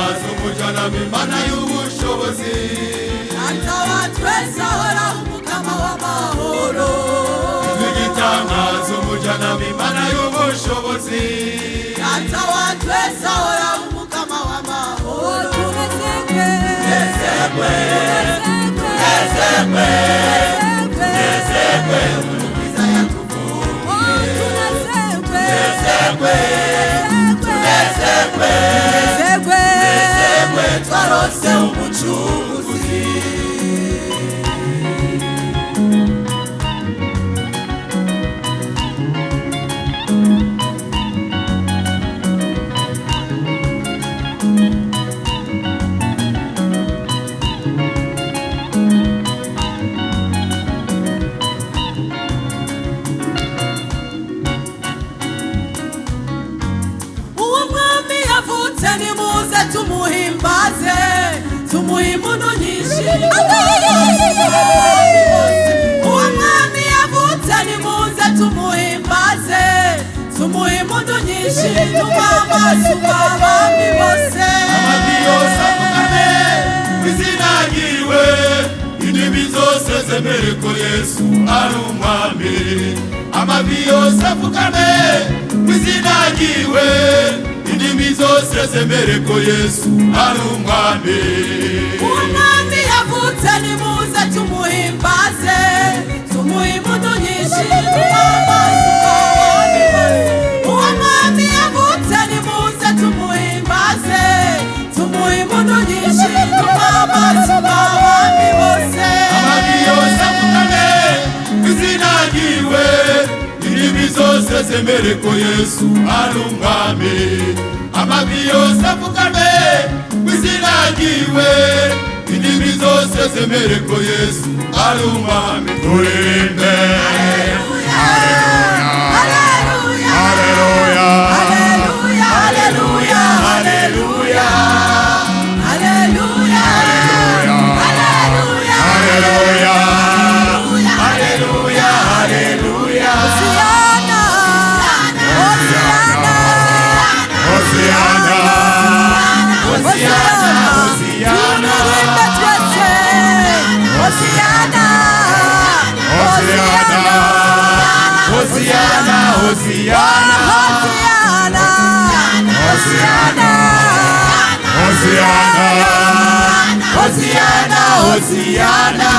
Imana y'ubushobozi atawatweza ora umukama w'amahoro igitangazo umujyanama Imana y'ubushobozi atawatweza ora umukama w'amahoro tunezerwe tunezerwe tunezerwe tunezerwe umukiza yatuvuye tunezerwe tunezerwe tunezerwe twarose umucunguzi uwo mwami yavutse nimuze tumuhimbaze tumuhimunu nyinshi uwo mwami yavutse nimuze tumuhimbaze tumuhimunu nyinshi tumamaze abami bose amavi yose avugane kw'izina ryiwe indimi zose zemere ko Yesu ari umwami amavi yose avugane kw'izina ryiwe indimi zose zemere ko Yesu ari umwami uwo mwami yavutse nimuze tumuhimbaze tumuhimunu nyinshi tumamaze abami bose uwo mwami yavutse nimuze tumuhimbaze tumuhimunu nyinshi tumamaze abami bose amavi yose avugane kw'izina ryiwe indimi zose zemere ko Yesu ari umwami amavi yose avugane kw'izina ryiwe indimi zose zemere ko Yesu ari umwami turirimbe haleluya haleluya haleluya haleluya haleluya haleluya haleluya haleluya haleluya haleluya Hosiana Hosiana Hosiana Hosiana Hosiana Hosiana Hosiana Hosiana Hosiana Hosiana Hosiana Hosiana